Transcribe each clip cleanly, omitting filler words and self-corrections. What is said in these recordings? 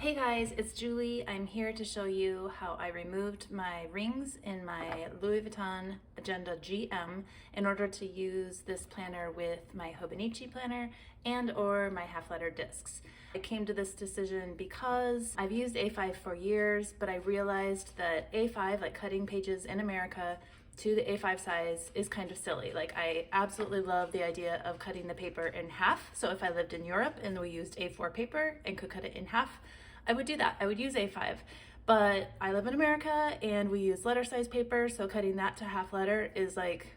Hey guys, it's Julie. I'm here to show you how I removed my rings in my Louis Vuitton Agenda GM in order to use this planner with my Hobonichi planner and or my half letter discs. I came to this decision because I've used A5 for years, but I realized that A5, like cutting pages in America to the A5 size, is kind of silly. Like, I absolutely love the idea of cutting the paper in half. So if I lived in Europe and we used A4 paper and could cut it in half, I would do that. I would use A5, but I live in America and we use letter size paper, so cutting that to half letter is like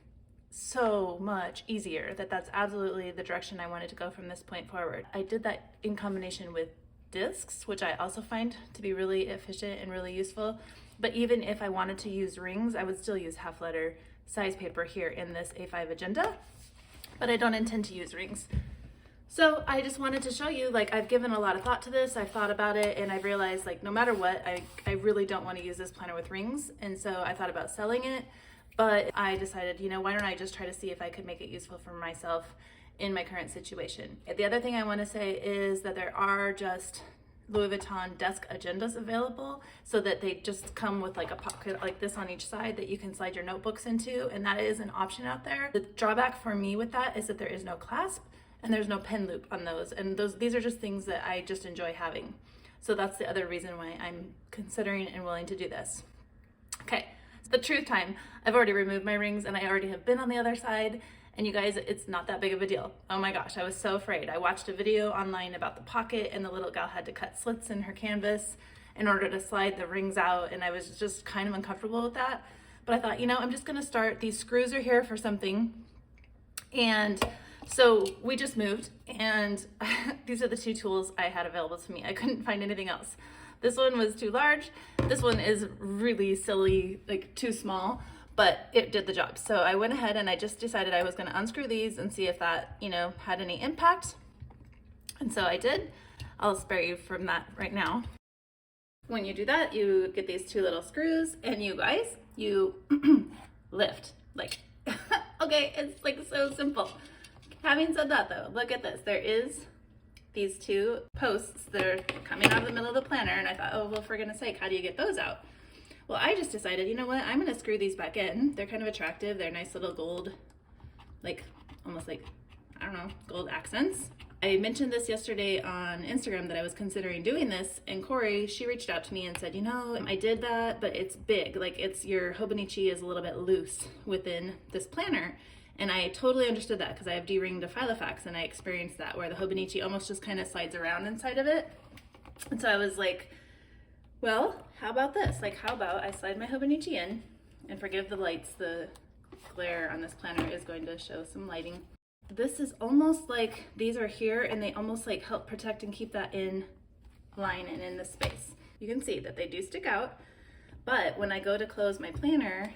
so much easier. That's absolutely the direction I wanted to go from this point forward. I did that in combination with discs, which I also find to be really efficient and really useful. But even if I wanted to use rings, I would still use half letter size paper here in this A5 agenda, but I don't intend to use rings. So I just wanted to show you, like, I've given a lot of thought to this, I've thought about it, and I've realized, like, no matter what, I really don't want to use this planner with rings. And so I thought about selling it, but I decided, you know, why don't I just try to see if I could make it useful for myself in my current situation. The other thing I want to say is that there are just Louis Vuitton desk agendas available, so that they just come with like a pocket like this on each side that you can slide your notebooks into, and that is an option out there. The drawback for me with that is that there is no clasp and there's no pen loop on those, and these are just things that I just enjoy having. So that's the other reason why I'm considering and willing to do this. Okay, it's the truth time. I've already removed my rings and I already have been on the other side, and you guys, it's not that big of a deal. Oh my gosh, I was so afraid. I watched a video online about the pocket, and the little gal had to cut slits in her canvas in order to slide the rings out, and I was just kind of uncomfortable with that. But I thought, you know, I'm just gonna start. These screws are here for something. And so we just moved, and these are the two tools I had available to me. I couldn't find anything else. This one was too large. This one is really silly, like too small, but it did the job. So I went ahead and I just decided I was gonna unscrew these and see if that, you know, had any impact. And so I did. I'll spare you from that right now. When you do that, you get these two little screws, and you guys, you lift, like, okay, it's like so simple. Having said that though, look at this. There is these two posts that are coming out of the middle of the planner, and I thought, oh, well, for goodness sake, how do you get those out? Well, I just decided, you know what, I'm gonna screw these back in. They're kind of attractive. They're nice little gold, like almost like, I don't know, gold accents. I mentioned this yesterday on Instagram that I was considering doing this, and Corey, she reached out to me and said, you know, I did that, but it's big. Like, it's, your Hobonichi is a little bit loose within this planner. And I totally understood that because I have D-ring to Filofax, and I experienced that where the Hobonichi almost just kind of slides around inside of it. And so I was like, well, how about this? Like, how about I slide my Hobonichi in, and forgive the lights, the glare on this planner is going to show some lighting. This is almost like these are here, and they almost like help protect and keep that in line and in the space. You can see that they do stick out, but when I go to close my planner,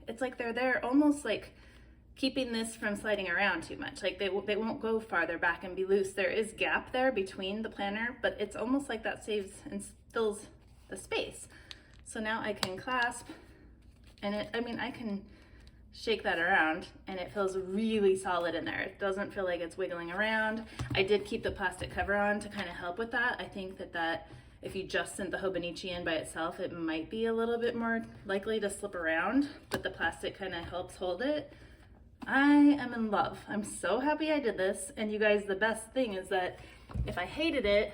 it's like they're there almost like keeping this from sliding around too much. Like they won't go farther back and be loose. There is gap there between the planner, but it's almost like that saves and fills the space. So now I can clasp, and I can shake that around and it feels really solid in there. It doesn't feel like it's wiggling around. I did keep the plastic cover on to kind of help with that. I think that if you just sent the Hobonichi in by itself, it might be a little bit more likely to slip around, but the plastic kind of helps hold it. I am in love. I'm so happy I did this. And you guys, the best thing is that if I hated it,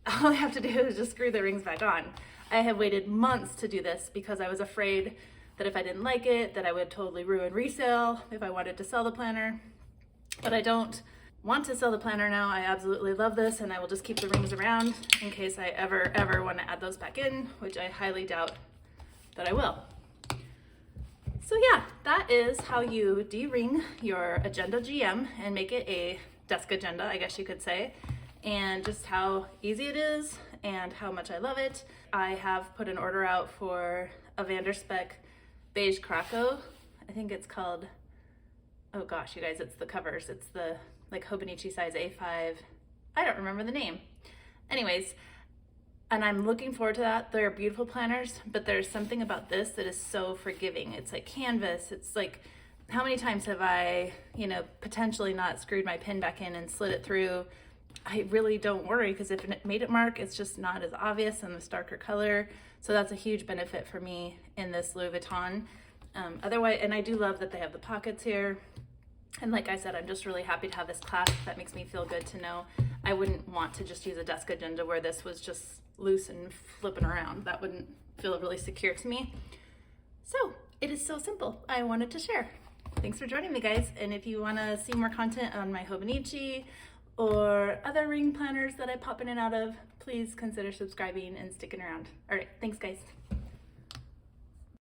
all I have to do is just screw the rings back on. I have waited months to do this because I was afraid that if I didn't like it, that I would totally ruin resale if I wanted to sell the planner. But I don't want to sell the planner now. I absolutely love this, and I will just keep the rings around in case I ever want to add those back in, which I highly doubt that I will. So yeah, that is how you de-ring your Agenda GM and make it a desk agenda, I guess you could say, and just how easy it is and how much I love it. I have put an order out for a Vanderspec beige Krakow. I think it's called, oh gosh, you guys, it's the covers. It's the like Hobonichi size A5. I don't remember the name. Anyways, and I'm looking forward to that. They're beautiful planners, but there's something about this that is so forgiving. It's like canvas. It's like, how many times have I, you know, potentially not screwed my pin back in and slid it through I really don't worry, because if it made it mark, it's just not as obvious in this darker color. So that's a huge benefit for me in this Louis Vuitton. Otherwise, and I do love that they have the pockets here. And like I said, I'm just really happy to have this clasp. That makes me feel good to know I wouldn't want to just use a desk agenda where this was just loose and flipping around. That wouldn't feel really secure to me. So it is so simple. I wanted to share. Thanks for joining me, guys. And if you want to see more content on my Hobonichi or other ring planners that I pop in and out of, please consider subscribing and sticking around. All right, thanks, guys.